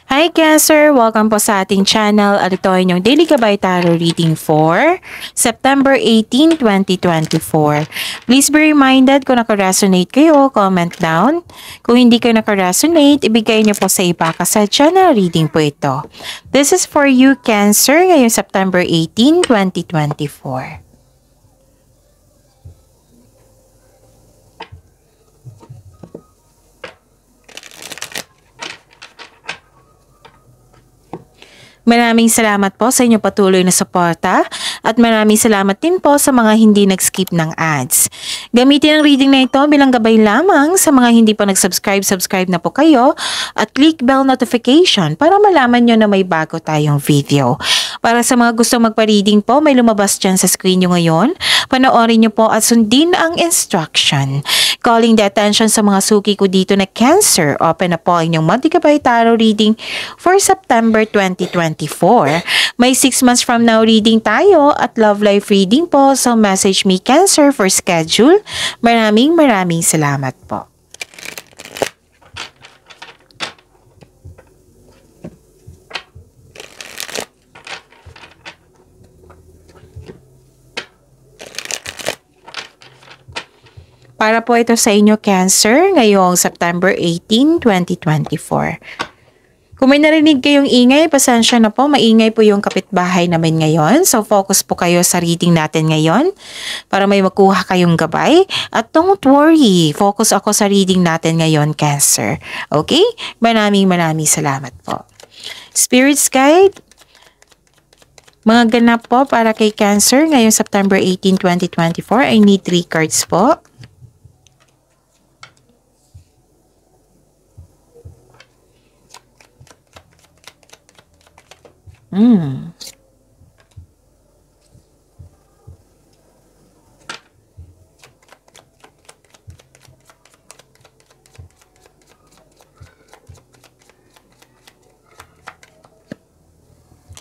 Hi Cancer! Welcome po sa ating channel at ito ay inyong Daily Gabay Tarot Reading for September 18, 2024. Please be reminded kung nakaresonate kayo, comment down. Kung hindi kayo nakaresonate, ibigay niyo po sa iba kasi channel reading po ito. This is for you Cancer ngayong September 18, 2024. Maraming salamat po sa inyong patuloy na suporta at maraming salamat din po sa mga hindi nag-skip ng ads. Gamitin ang reading na ito bilang gabay lamang sa mga hindi pa subscribe na po kayo at click bell notification para malaman nyo na may bago tayong video. Para sa mga gusto magpa-reading po, may lumabas dyan sa screen nyo ngayon. Panoorin nyo po at sundin ang instruction. Calling the attention sa mga suki ko dito na Cancer. Open na po ang inyong monthly Gabay Tarot reading for September 2024. May 6 months from now reading tayo at love life reading po. So message me Cancer for schedule. Maraming salamat po. Para po ito sa inyo Cancer ngayong September 18, 2024. Kung may narinig kayong ingay, pasensya na po, maingay po yung kapitbahay namin ngayon. So focus po kayo sa reading natin ngayon para may makuha kayong gabay. At don't worry, focus ako sa reading natin ngayon Cancer. Okay? Maraming salamat po. Spirits Guide, mga ganap po para kay Cancer ngayong September 18, 2024. I need 3 cards po.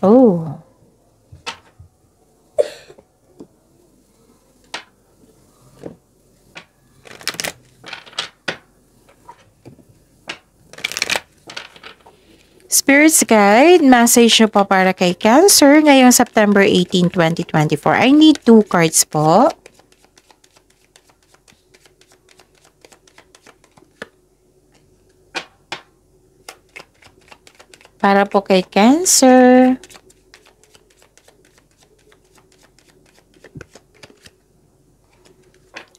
Oh. Spirits Guide, message nyo po para kay Cancer ngayong September 18, 2024. I need 2 cards po. Para po kay Cancer.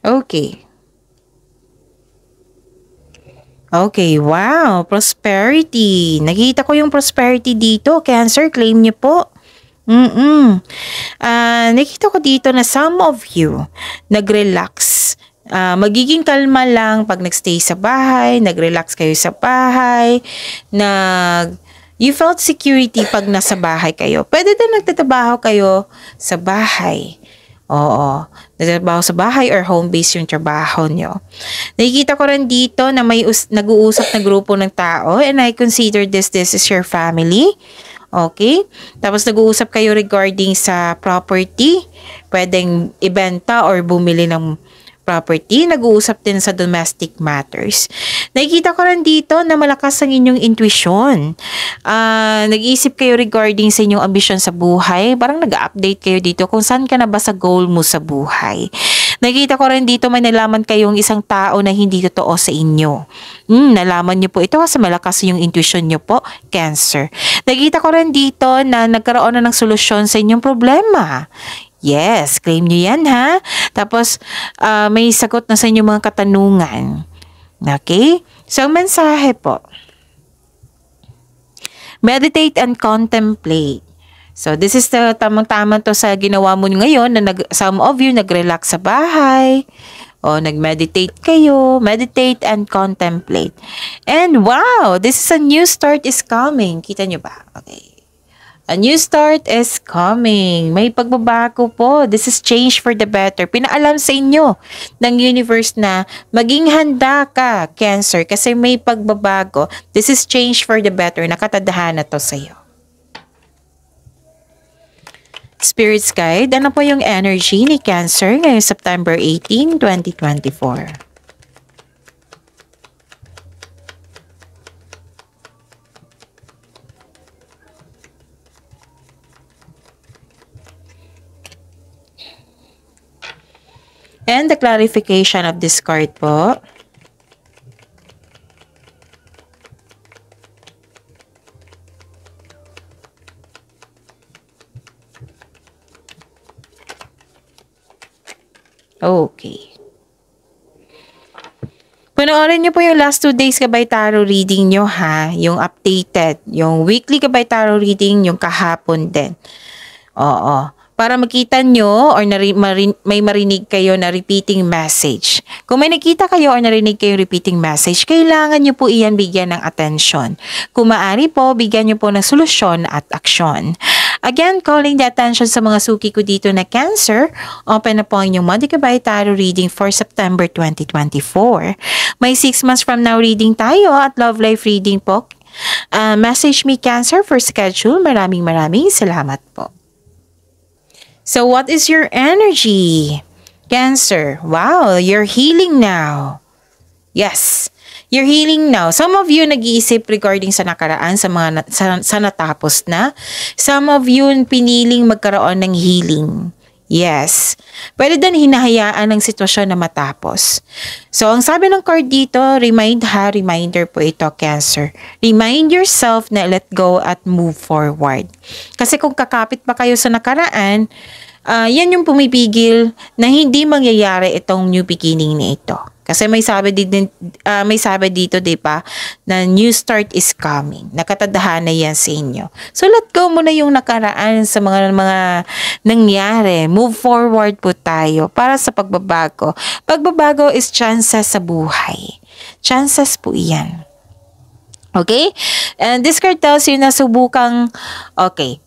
Okay. Okay, wow, prosperity. Nakita ko yung prosperity dito. Cancer, claim niyo po. Nakita ko dito na some of you nag-relax. Magiging kalma lang pag nagstay sa bahay, nag-relax kayo sa bahay, you felt security pag nasa bahay kayo. Pwede din nagtatrabaho kayo sa bahay. Oo, nagtatrabaho sa bahay or home base yung trabaho nyo. Nakikita ko rin dito na may nag-uusap na grupo ng tao and I consider this is your family. Okay? Tapos nag-uusap kayo regarding sa property. Pwedeng ibenta or bumili ng property. Nag-uusap din sa domestic matters. Nakikita ko rin dito na malakas ang inyong intuition. Nag-iisip kayo regarding sa inyong ambisyon sa buhay. Parang nag-update kayo dito kung saan ka na ba sa goal mo sa buhay. Nakikita ko rin dito may nalaman kayong isang tao na hindi totoo sa inyo. Nalaman nyo po ito kasi malakas yung intuition nyo po, Cancer. Nakikita ko rin dito na nagkaroon na ng solusyon sa inyong problema. Yes, claim nyo yan ha. Tapos may sagot na sa inyong mga katanungan. Okay? So, ang mensahe po. Meditate and contemplate. So, this is the tamang-tama to sa ginawa mo ngayon na some of you nag-relax sa bahay o nag-meditate kayo. Meditate and contemplate. And wow, this is a new start is coming. Kita nyo ba? Okay. A new start is coming. May pagbabago po. This is change for the better. Pinaalam sa inyo ng universe na maging handa ka, Cancer, kasi may pagbabago. This is change for the better. Nakatadhana to sa iyo. Spirits Guide, ano po yung energy ni Cancer ngayong September 18, 2024? And the clarification of this card po. Okay. Panoorin niyo po yung last 2 days Gabay Tarot reading nyo ha. Yung updated. Yung weekly Gabay Tarot reading, yung kahapon din. Oo. Para makita nyo or may marinig kayo na repeating message. Kung may nakita kayo or narinig kayo repeating message, kailangan nyo po iyan bigyan ng atensyon. Kung maaari po, bigyan nyo po ng solusyon at aksyon. Again, calling the attention sa mga suki ko dito na Cancer, open na po ang inyong Monthly Gabay Tarot reading for September 2024. May 6 months from now reading tayo at love life reading po. Message me Cancer for schedule. Maraming salamat po. So what is your energy? Cancer. Wow, you're healing now. Yes. You're healing now. Some of you nag-iisip regarding sa nakaraan, sa natapos na. Some of you piniling magkaroon ng healing. Yes. Pwede din hinahayaan ng sitwasyon na matapos. So, ang sabi ng card dito, reminder po ito, Cancer. Remind yourself na let go at move forward. Kasi kung kakapit pa kayo sa nakaraan, yan yung pumipigil na hindi mangyayari itong new beginning na ito. Kasi may sabi dito, di ba, na new start is coming. Nakatadhana yan sa inyo. So, let go mo na yung nakaraan sa mga nangyari. Move forward po tayo para sa pagbabago. Pagbabago is chances sa buhay. Chances po iyan. Okay? And this card tells you na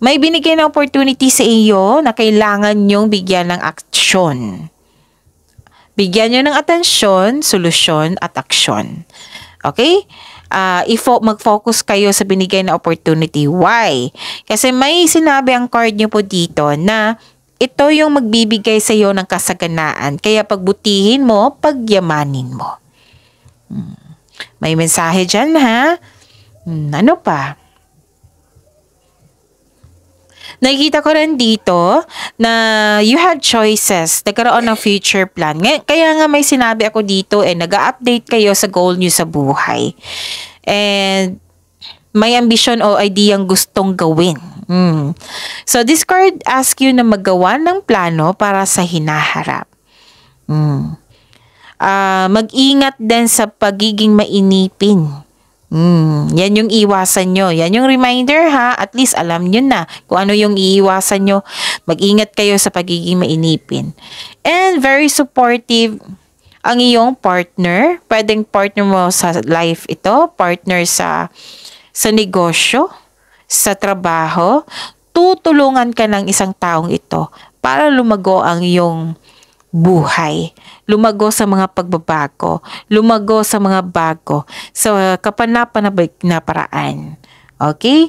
may binigay na opportunity sa iyo na kailangan nyong bigyan ng aksyon. Bigyan nyo ng atensyon, solusyon, at aksyon. Okay? Mag-focus kayo sa binigay na opportunity. Why? Kasi may sinabi ang card nyo po dito na ito yung magbibigay sa iyo ng kasaganaan. Kaya pagbutihin mo, pagyamanin mo. May mensahe dyan, ha? Ano pa? Nakikita ko rin dito na you had choices. Nagkaroon ng future plan. Kaya nga may sinabi ako dito nag-update kayo sa goal nyo sa buhay. And may ambisyon o ideyang gustong gawin. So this card asks you na magawa ng plano para sa hinaharap. Mag-ingat din sa pagiging mainipin. Yan yung iwasan nyo. Yan yung reminder ha. At least alam nyo na kung ano yung iiwasan nyo. Mag-ingat kayo sa pagiging mainipin. And very supportive ang iyong partner. Pwedeng partner mo sa life ito. Partner sa negosyo. Sa trabaho. Tutulungan ka ng isang taong ito para lumago ang iyong buhay. Lumago sa mga pagbabago. Lumago sa mga bago. Sa kapanapanabik na paraan. Okay?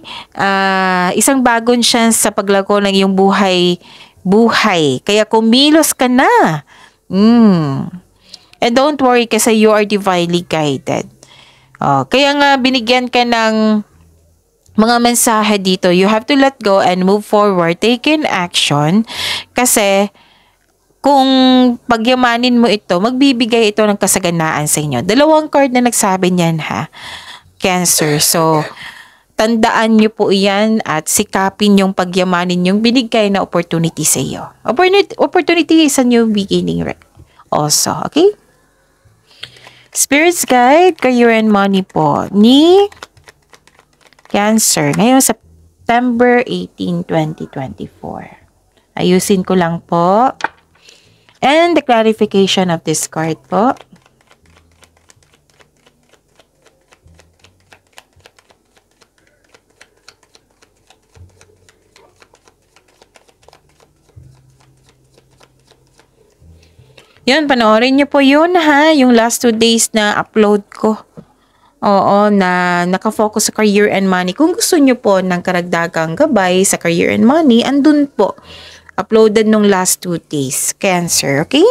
Isang bagong chance sa paglago ng iyong buhay. Kaya kumilos ka na. And don't worry kasi you are divinely guided. Kaya nga binigyan ka ng mga mensahe dito. You have to let go and move forward. Take in action. Kasi kung pagyamanin mo ito, magbibigay ito ng kasaganaan sa inyo. 2 card na nagsabi niyan ha, Cancer. So, tandaan nyo po iyan at sikapin yung pagyamanin yung binigay na opportunity sa iyo. Opportunity is a new beginning also, okay? Spirits Guide, Career and Money po ni Cancer. Ngayon, September 18, 2024. Ayusin ko lang po. And the clarification of this card po. Yun, panoorin niyo po yun ha. Yung last 2 days na upload ko. Oo, na nakafocus sa career and money. Kung gusto niyo po ng karagdagang gabay sa career and money, andun po. Uploaded nung last 2 days. Cancer, okay?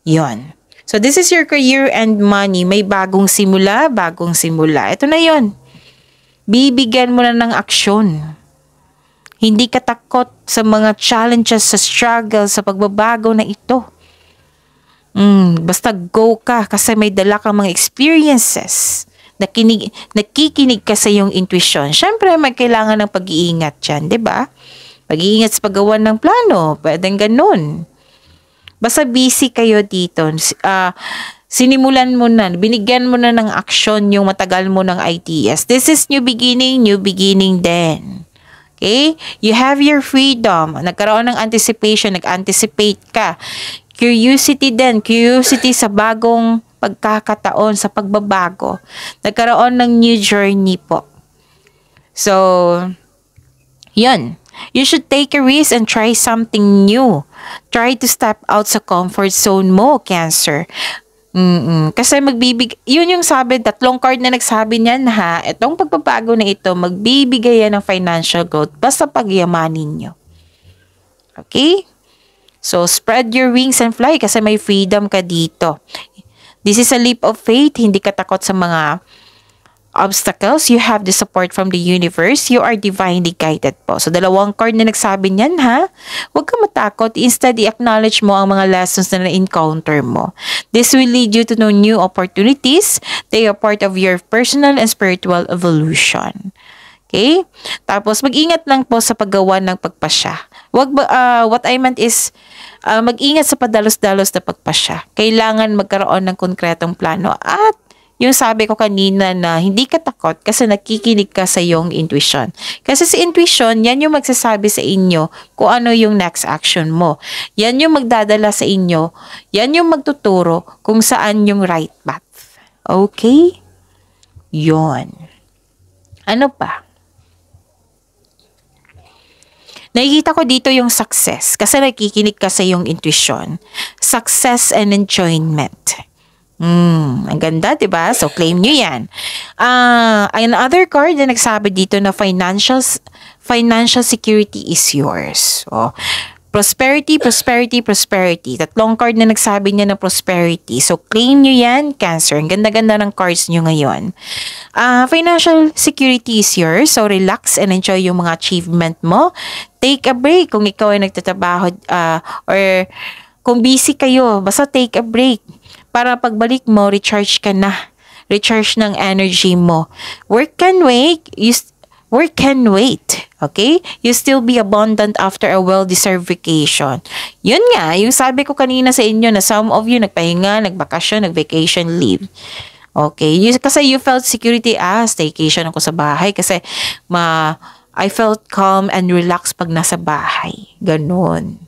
Yon. So, this is your career and money. May bagong simula. Ito na yon. Bibigyan mo na ng aksyon. Hindi ka takot sa mga challenges, sa struggle, sa pagbabago na ito. Basta go ka kasi may dala kang mga experiences. Nakikinig ka sa iyong intuition. Siyempre, may kailangan ng pag-iingat dyan, di ba? Pag-iingat sa paggawa ng plano, pwedeng ganun. Basta busy kayo dito. Sinimulan mo na, binigyan mo na ng aksyon yung matagal mo ng ITS. This is new beginning din. Okay? You have your freedom. Nagkaroon ng anticipation, nag-anticipate ka. Curiosity din, curiosity sa bagong pagkakataon, sa pagbabago. Nagkaroon ng new journey po. So, yun. You should take a risk and try something new. Try to step out sa comfort zone mo, Cancer. Kasi yun yung sabi, 3 card na nagsabi niyan ha, itong pagbabago na ito, magbibigay yan ng financial growth basta pagyamanin nyo. Okay? So, spread your wings and fly kasi may freedom ka dito. This is a leap of faith, hindi ka takot sa mga obstacles. You have the support from the universe. You are divinely guided po. So, 2 card na nagsabi niyan ha. Huwag ka matakot. Instead, i-acknowledge mo ang mga lessons na na-encounter mo. This will lead you to know new opportunities. They are part of your personal and spiritual evolution. Okay? Tapos, mag-ingat lang po sa paggawa ng pagpasya. What I meant is, mag-ingat sa padalos-dalos na pagpasya. Kailangan magkaroon ng konkretong plano at yung sabi ko kanina na hindi ka takot kasi nakikinig ka sa iyong intuition. Kasi sa intuition, yan yung magsasabi sa inyo kung ano yung next action mo. Yan yung magdadala sa inyo. Yan yung magtuturo kung saan yung right path. Okay? Yon. Ano pa? Nakikita ko dito yung success kasi nakikinig ka sa iyong intuition. Success and enjoyment. Ang ganda, diba? So, claim nyo yan. Another card na nagsabi dito na financial security is yours. So, prosperity. 3 card na nagsabi niya na prosperity. So, claim nyo yan, Cancer. Ang ganda-ganda ng cards nyo ngayon. Financial security is yours. So, relax and enjoy yung mga achievement mo. Take a break kung ikaw ay nagtatrabaho or kung busy kayo. Basta take a break. Para pagbalik mo, recharge ka na. Recharge ng energy mo. Work can wait. Okay? You still be abundant after a well-deserved vacation. Yun nga, yung sabi ko kanina sa inyo na some of you nagpahinga, nagbakasyon, nag-vacation leave. Okay? Kasi you felt security staycation ako sa bahay kasi I felt calm and relaxed pag nasa bahay. Ganon.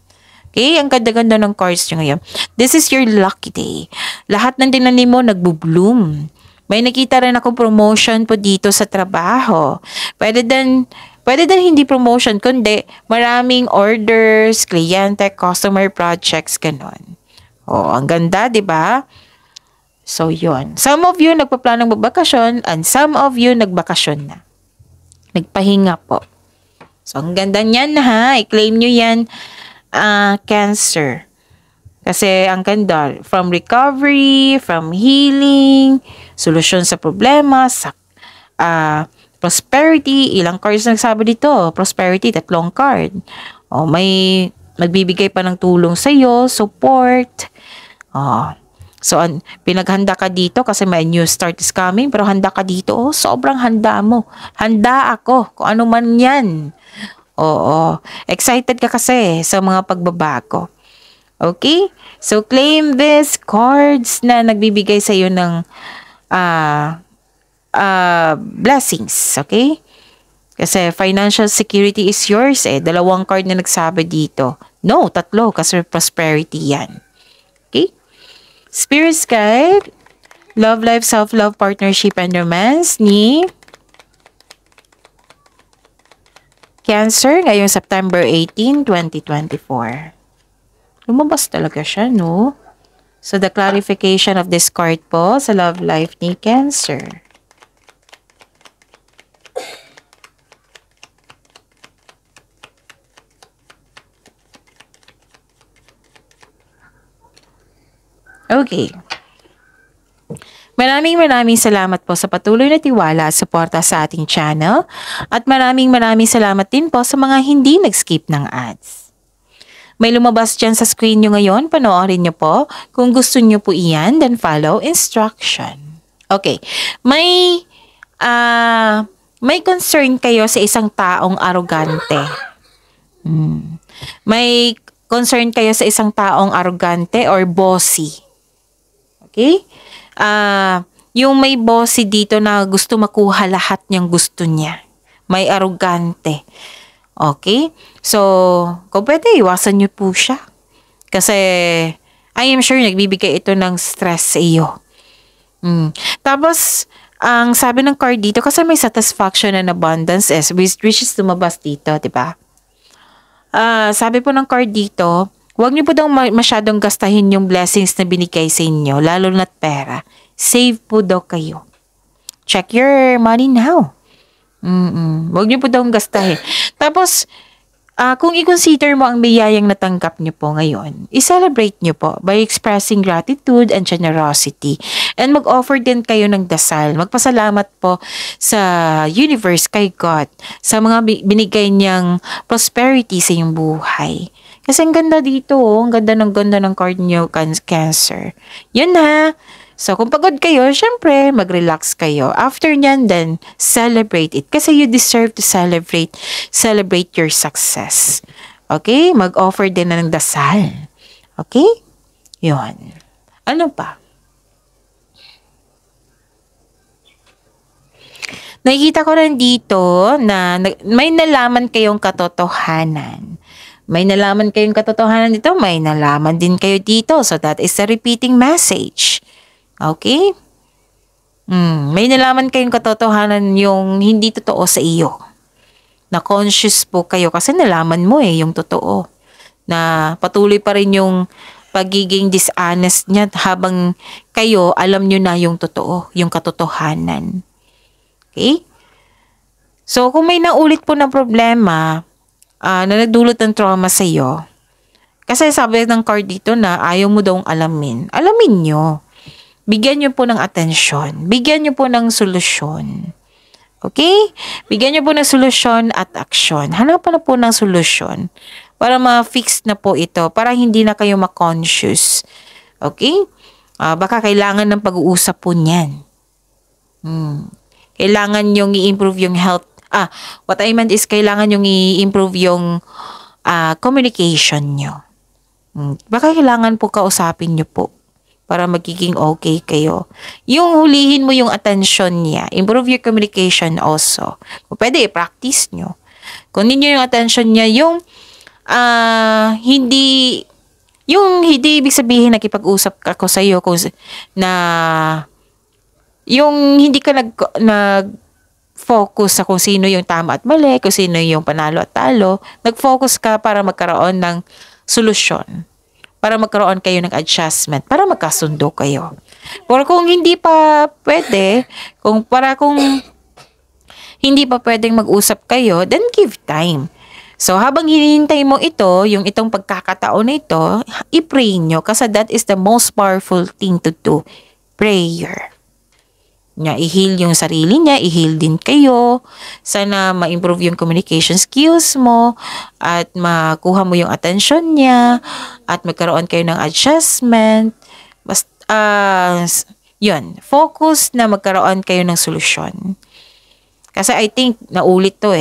Okay, ang ganda-ganda ng cards nyo ngayon. This is your lucky day. Lahat ng tinanim mo nagbo-bloom. May nakita rin ako promotion po dito sa trabaho. Pwede din hindi promotion, kundi maraming orders, kliyente, customer projects, ganon. Ang ganda, di ba? So, yun. Some of you nagpa-planong magbakasyon and some of you nagbakasyon na. Nagpahinga po. So, ang ganda niyan ha. I-claim nyo yan. Cancer. Kasi ang ganda, from recovery, from healing, solusyon sa problema, prosperity, ilang cards nagsabi dito? Prosperity, 3 card. May magbibigay pa ng tulong sa iyo, support. So, pinaghanda ka dito kasi may new start is coming, pero handa ka dito. Sobrang handa mo. Handa ako, kung ano man yan. Excited ka kasi sa mga pagbabago. Okay? So, claim this cards na nagbibigay sa iyo ng blessings. Okay? Kasi financial security is yours 2 card na nagsabi dito. No, 3 kasi prosperity yan. Okay? Spirit guide, love life, self-love, partnership, and romance ni Cancer ngayong September 18, 2024. Lumabas talaga siya, no? So, the clarification of this card po sa love life ni Cancer. Okay. Maraming salamat po sa patuloy na tiwala at suporta sa ating channel at maraming salamat din po sa mga hindi nag-skip ng ads. May lumabas dyan sa screen nyo ngayon. Panoorin nyo po. Kung gusto nyo po iyan, then follow instruction. Okay. May concern kayo sa isang taong arogante. May concern kayo sa isang taong arogante or bossy. Okay? Yung may bossy dito na gusto makuha lahat niyang gusto niya. May arogante. Okay? So, kung pwede, iwasan niyo po siya. Kasi, I am sure nagbibigay ito ng stress sa iyo. Tapos, ang sabi ng card dito, kasi may satisfaction and abundance which is lumabas dito, di ba? Sabi po ng card dito, huwag niyo po daw masyadong gastahin yung blessings na binigay sa inyo, lalo na't pera. Save po daw kayo. Check your money now. Huwag niyo po daw gastahin. Tapos, kung i-consider mo ang biyayang natanggap niyo po ngayon, i-celebrate niyo po by expressing gratitude and generosity. And mag-offer din kayo ng dasal. Magpasalamat po sa universe, kay God, sa mga binigay niyang prosperity sa iyong buhay. Kasi ang ganda dito, ang ganda ng card niyo, Cancer. Yun na. So, kung pagod kayo, syempre, mag-relax kayo. After nyan, then, celebrate it. Kasi you deserve to celebrate your success. Okay? Mag-offer din na ng dasal. Okay? Yun. Ano pa? Nakikita ko rin dito na may nalaman kayong katotohanan. May nalaman kayong katotohanan dito, may nalaman din kayo dito. So, that is a repeating message. Okay? May nalaman kayong katotohanan yung hindi totoo sa iyo. Na conscious po kayo kasi nalaman mo yung totoo. Na patuloy pa rin yung pagiging dishonest niya habang kayo alam nyo na yung totoo, yung katotohanan. Okay? So, kung may naulit po na problema na nagdulot ng trauma sa iyo, kasi sabi ng card dito na ayaw mo daw alamin. Alamin nyo. Bigyan niyo po ng atensyon. Bigyan niyo po ng solusyon. Okay? Bigyan niyo po ng solusyon at aksyon. Hanapan na po ng solusyon para ma-fix na po ito. Para hindi na kayo ma-conscious. Okay? Baka kailangan ng pag-uusap po niyan. Kailangan yung i-improve yung health. What I meant is kailangan yung i-improve yung communication nyo. Baka kailangan po kausapin nyo po para magiging okay kayo. Yung hulihin mo yung attention niya. Improve your communication also. Kung pwede, i-practice nyo. Kung ninyo yung attention niya, yung hindi ibig sabihin nakipag-usap ako sa iyo na yung hindi ka nag-focus sa kung sino yung tama at mali, kung sino yung panalo at talo. Nag-focus ka para magkaroon ng solusyon. Para magkaroon kayo ng adjustment, para magkasundo kayo. Pero kung hindi pa pwede, kung hindi pa pwedeng mag-usap kayo, then give time. So, habang hinihintay mo itong pagkakataon na ito, i-pray nyo kasi that is the most powerful thing to do. Prayer. I-heal yung sarili niya, i-heal din kayo. Sana ma-improve yung communication skills mo at makuha mo yung attention niya at magkaroon kayo ng adjustment. Yun, focus na magkaroon kayo ng solusyon. Kasi I think, naulit to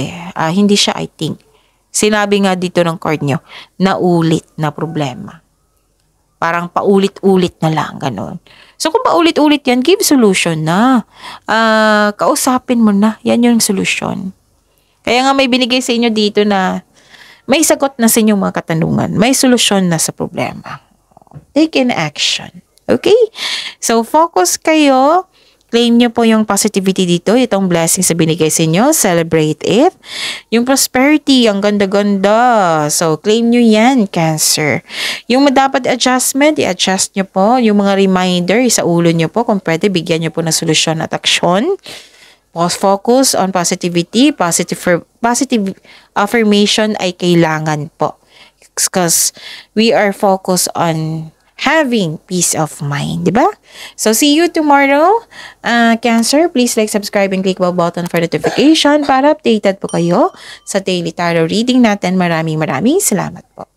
hindi siya I think. Sinabi nga dito ng card nyo, naulit na problema. Parang paulit-ulit na lang, ganun. So, kung paulit-ulit yan, give solution na. Kausapin mo na. Yan yung solution. Kaya nga may binigay sa inyo dito na may sagot na sa inyong mga katanungan. May solusyon na sa problema. Take an action. Okay? So, focus kayo. Claim nyo po yung positivity dito. Itong blessing sa binigay sa inyo. Celebrate it. Yung prosperity, ang ganda-ganda. So, claim nyo yan, Cancer. Yung dapat adjustment, i-adjust nyo po. Yung mga reminder, sa ulo nyo po. Kung pwede, bigyan nyo po ng solusyon at aksyon. Focus on positivity. Positive affirmation ay kailangan po. Because we are focused on having peace of mind, di ba? So, see you tomorrow. Cancer, please like, subscribe, and click the button for notification para updated po kayo sa daily tarot reading natin. Maraming salamat po.